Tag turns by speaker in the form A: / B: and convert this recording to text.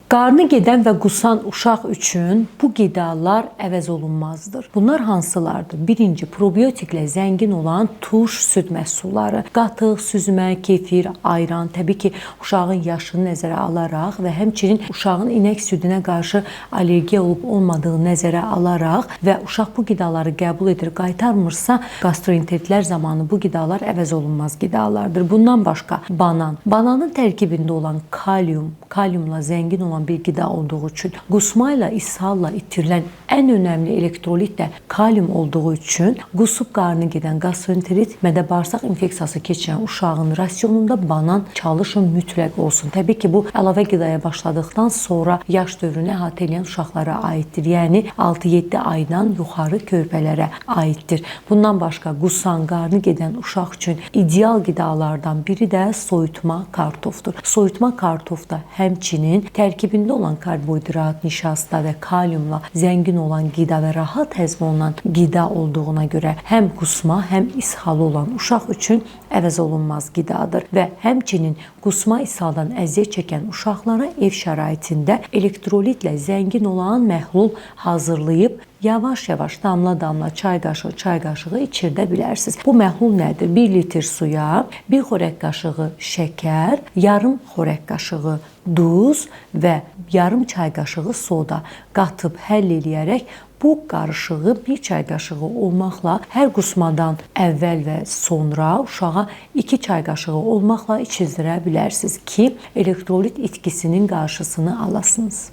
A: Qarnı gedən və qusan uşaq üçün bu qidalar əvəz olunmazdır. Bunlar hansılardır? Birinci, probiotiklə zəngin olan turş süd məhsulları, qatıq, süzmə, kefir, ayran, təbii ki, uşağın yaşını nəzərə alaraq və həmçinin uşağın inək südünə qarşı allergiya olub-olmadığı nəzərə alaraq və uşaq bu qidaları qəbul edir, qaytarmırsa, gastroenteritlər zamanı bu qidalar əvəz olunmaz qidalardır. Bundan başqa banan. Bananın tərkibində olan kaliumla zəngin olan bir qida olduğu üçün, qusma ilə, ishalla itirilən ən önəmli elektrolit də kalium olduğu üçün qusub qarnı gedən gastroenterit, mədə-bağırsaq infeksiyası keçirən uşağın rasionunda banan çalışın mütləq olsun. Təbii ki, bu əlavə qidaya başladıqdan sonra yaş dövrünü əhatə edən uşaqlara aiddir. Yəni 6-7 aydan yuxarı körpələrə aiddir. Bundan başqa qusan, qarnı gedən uşaq üçün ideal qidalardan biri də soyutma kartofdur. Soyutma kartofda həmçinin tərkibində olan karbohidrat, nişasta və kaliumla zəngin olan qida və rahat həzm olunan qida olduğuna görə həm qusma, həm ishalı olan uşaq üçün əvəz olunmaz qidadır və həmçinin qusma, ishaldan əziyyət çəkən uşaqlara ev şəraitində elektrolitlə zəngin olan məhlul hazırlayıb yavaş-yavaş damla-damla çay qaşığı içirdə bilərsiniz. Bu məhlul nədir? 1 litr suya 1 xörək qaşığı şəkər, yarım xörək qaşığı duz və yarım çay qaşığı soda qatıb həll eləyərək bu qarışığı 1 çay qaşığı olmaqla hər qusmadan əvvəl və sonra uşağa 2 çay qaşığı olmaqla içizdirə bilərsiniz ki, elektrolit itkisinin qarşısını alasınız.